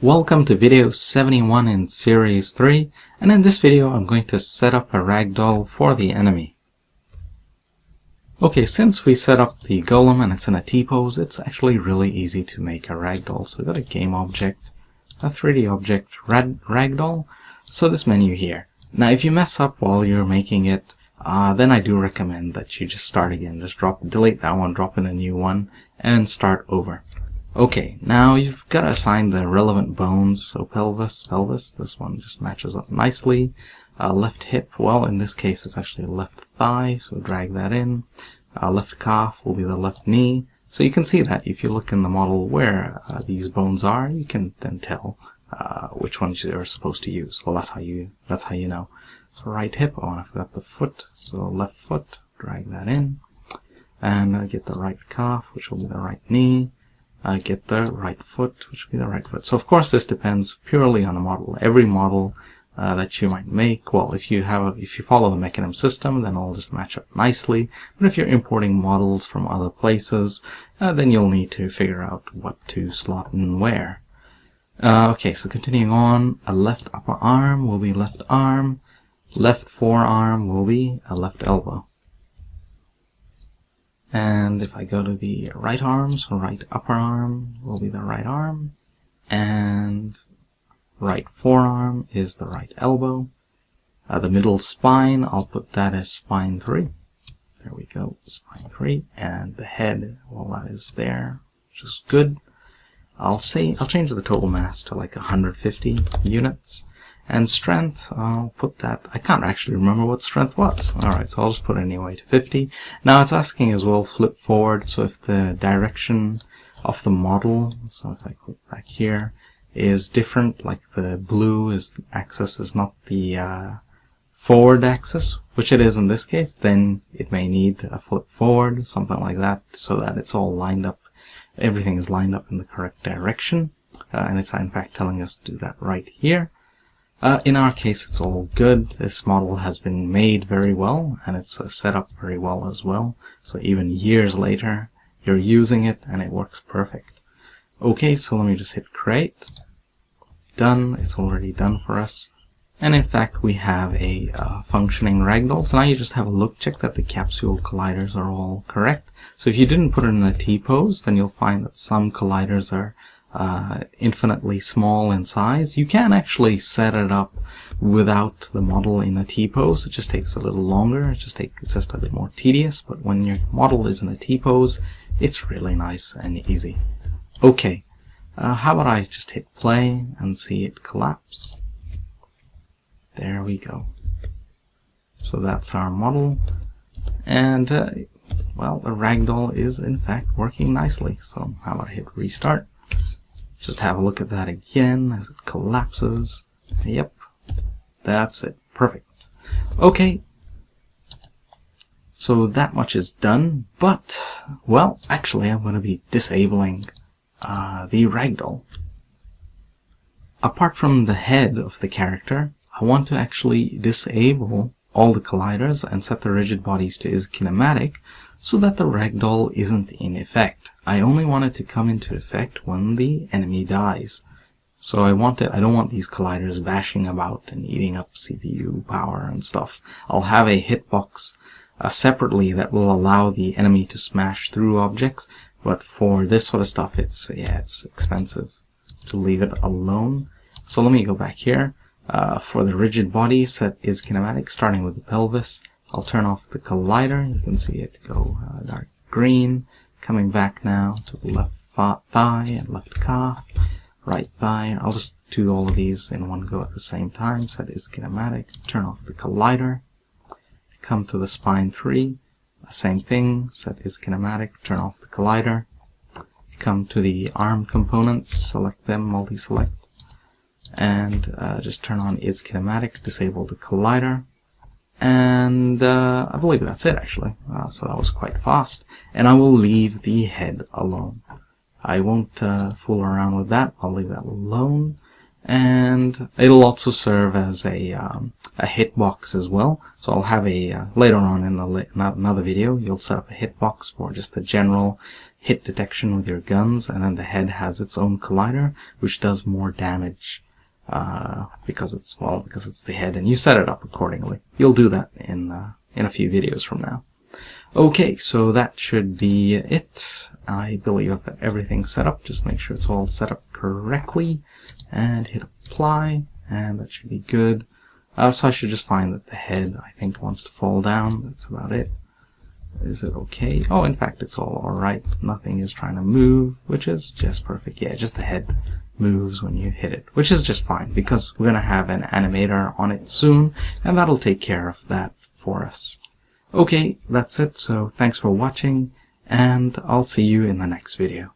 Welcome to video 71 in series 3, and in this video I'm going to set up a ragdoll for the enemy. Okay, since we set up the golem and it's in a T-pose, it's actually really easy to make a ragdoll. So we've got a game object, a 3D object, ragdoll, so this menu here. Now if you mess up while you're making it, then I do recommend that you just start again. Just delete that one, drop in a new one, and start over. Okay, now you've got to assign the relevant bones. So pelvis, this one just matches up nicely. Left hip, well in this case it's actually left thigh, so drag that in. Left calf will be the left knee. So you can see that if you look in the model where these bones are, you can then tell which ones you're supposed to use. Well, that's how you know. So right hip, oh, I forgot the foot. So left foot, drag that in, and get the right calf, which will be the right knee. Get the right foot, which will be the right foot. So of course this depends purely on the model. Every model that you might make, well, if you follow the mechanism system, then it'll just match up nicely. But if you're importing models from other places, then you'll need to figure out what to slot in where. Okay, so continuing on, a left upper arm will be left arm, left forearm will be a left elbow. And if I go to the right arm, so right upper arm will be the right arm, and right forearm is the right elbow. The middle spine, I'll put that as spine 3. There we go, spine 3. And the head, well, that is there, which is good. I'll change the total mass to like 150 units. And strength, I'll put that, I can't actually remember what strength was. Alright, so I'll just put it anyway to 50. Now it's asking as well flip forward, so if the direction of the model, so if I click back here, is different, like the blue axis is not the forward axis, which it is in this case, then it may need a flip forward, something like that, so that it's all lined up, everything is lined up in the correct direction. And it's in fact telling us to do that right here. In our case, it's all good. This model has been made very well, and it's set up very well as well. So even years later, you're using it, and it works perfect. Okay, so let me just hit create. Done. It's already done for us. And in fact, we have a functioning ragdoll. So now you just have a look, check that the capsule colliders are all correct. So if you didn't put it in a T-pose, then you'll find that some colliders are infinitely small in size. You can actually set it up without the model in a T-pose. It just takes a little longer. It's just a bit more tedious, but when your model is in a T-pose, it's really nice and easy. Okay, how about I just hit play and see it collapse. There we go. So that's our model, and well, the ragdoll is in fact working nicely. So how about I hit restart? Just have a look at that again as it collapses. Yep, that's it. Perfect. Okay, so that much is done, but, well, actually I'm going to be disabling the ragdoll. Apart from the head of the character, I want to actually disable all the colliders and set the rigid bodies to is kinematic, so that the ragdoll isn't in effect. I only want it to come into effect when the enemy dies. So I don't want these colliders bashing about and eating up CPU power and stuff. I'll have a hitbox separately that will allow the enemy to smash through objects, but for this sort of stuff it's expensive to leave it alone. So let me go back here. For the rigid body, set is kinematic, starting with the pelvis. I'll turn off the collider. You can see it go dark green. Coming back now to the left thigh and left calf, right thigh. I'll just do all of these in one go at the same time. Set is kinematic. Turn off the collider. Come to the spine 3. Same thing. Set is kinematic. Turn off the collider. Come to the arm components. Select them. Multi-select. And just turn on is kinematic. Disable the collider. And I believe that's it actually, so that was quite fast. And I will leave the head alone. I won't fool around with that. I'll leave that alone, and it'll also serve as a hitbox as well. So I'll have a later on in another video, you'll set up a hitbox for just the general hit detection with your guns, and then the head has its own collider, which does more damage because it's the head, and you set it up accordingly. You'll do that in a few videos from now. Okay, so that should be it. I believe I've got everything set up. Just make sure it's all set up correctly, and hit apply, and that should be good. So I should just find that the head, I think, wants to fall down. That's about it. Is it okay? Oh, in fact, it's all alright. Nothing is trying to move, which is just perfect. Yeah, just the head moves when you hit it, which is just fine, because we're going to have an animator on it soon, and that'll take care of that for us. Okay, that's it. So thanks for watching, and I'll see you in the next video.